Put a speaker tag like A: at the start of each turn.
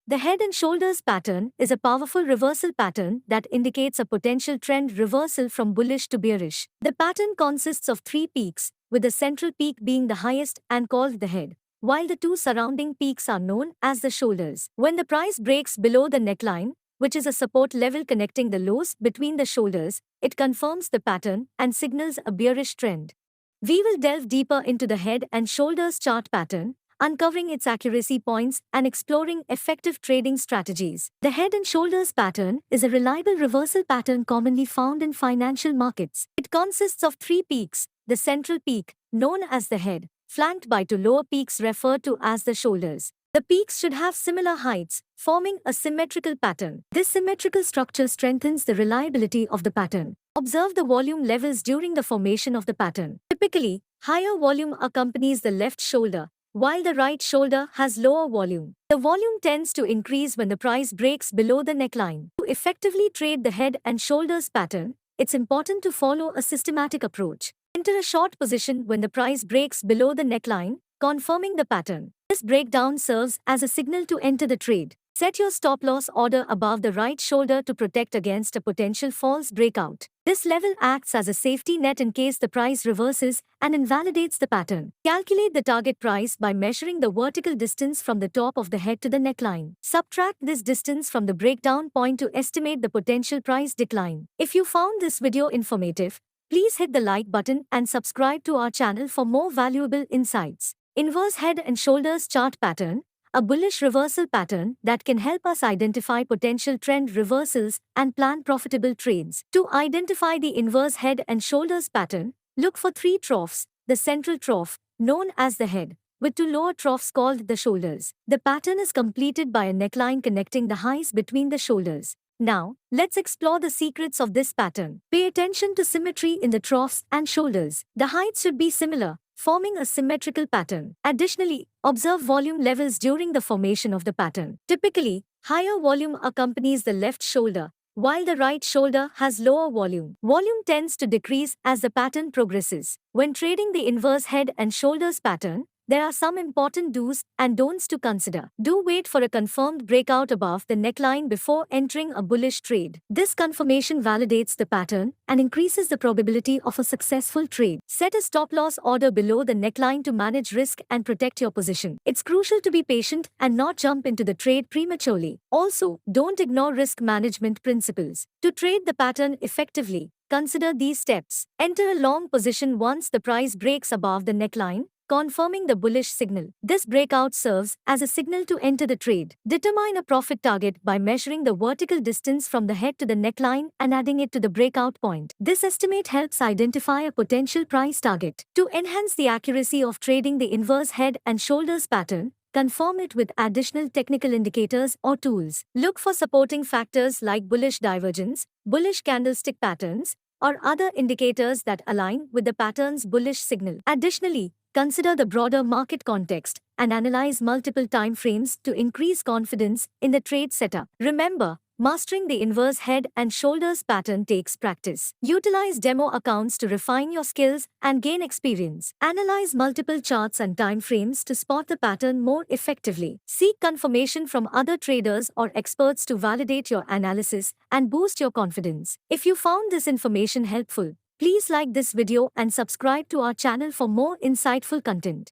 A: The head and shoulders pattern is a powerful reversal pattern that indicates a potential trend reversal from bullish to bearish. The pattern consists of three peaks, with the central peak being the highest and called the head, while the two surrounding peaks are known as the shoulders. When the price breaks below the neckline, which is a support level connecting the lows between the shoulders, it confirms the pattern and signals a bearish trend. We will delve deeper into the head and shoulders chart pattern, uncovering its accuracy points and exploring effective trading strategies. The head and shoulders pattern is a reliable reversal pattern commonly found in financial markets. It consists of three peaks, the central peak, known as the head, flanked by two lower peaks referred to as the shoulders. The peaks should have similar heights, forming a symmetrical pattern. This symmetrical structure strengthens the reliability of the pattern. Observe the volume levels during the formation of the pattern. Typically, higher volume accompanies the left shoulder, while the right shoulder has lower volume. The volume tends to increase when the price breaks below the neckline. To effectively trade the head and shoulders pattern, it's important to follow a systematic approach. Enter a short position when the price breaks below the neckline, confirming the pattern. This breakdown serves as a signal to enter the trade. Set your stop-loss order above the right shoulder to protect against a potential false breakout. This level acts as a safety net in case the price reverses and invalidates the pattern. Calculate the target price by measuring the vertical distance from the top of the head to the neckline. Subtract this distance from the breakdown point to estimate the potential price decline. If you found this video informative, please hit the like button and subscribe to our channel for more valuable insights. Inverse head and shoulders chart pattern, a bullish reversal pattern that can help us identify potential trend reversals and plan profitable trades. To identify the inverse head and shoulders pattern, look for three troughs, the central trough, known as the head, with two lower troughs called the shoulders. The pattern is completed by a neckline connecting the highs between the shoulders. Now, let's explore the secrets of this pattern. Pay attention to symmetry in the troughs and shoulders. The heights should be similar, forming a symmetrical pattern. Additionally, observe volume levels during the formation of the pattern. Typically, higher volume accompanies the left shoulder, while the right shoulder has lower volume. Volume tends to decrease as the pattern progresses. When trading the inverse head and shoulders pattern, there are some important do's and don'ts to consider. Do wait for a confirmed breakout above the neckline before entering a bullish trade. This confirmation validates the pattern and increases the probability of a successful trade. Set a stop-loss order below the neckline to manage risk and protect your position. It's crucial to be patient and not jump into the trade prematurely. Also, don't ignore risk management principles. To trade the pattern effectively, consider these steps. Enter a long position once the price breaks above the neckline, confirming the bullish signal. This breakout serves as a signal to enter the trade. Determine a profit target by measuring the vertical distance from the head to the neckline and adding it to the breakout point. This estimate helps identify a potential price target. To enhance the accuracy of trading the inverse head and shoulders pattern, confirm it with additional technical indicators or tools. Look for supporting factors like bullish divergence, bullish candlestick patterns, or other indicators that align with the pattern's bullish signal. Additionally, consider the broader market context and analyze multiple time frames to increase confidence in the trade setup. Remember, mastering the inverse head and shoulders pattern takes practice. Utilize demo accounts to refine your skills and gain experience. Analyze multiple charts and time frames to spot the pattern more effectively. Seek confirmation from other traders or experts to validate your analysis and boost your confidence. If you found this information helpful, please like this video and subscribe to our channel for more insightful content.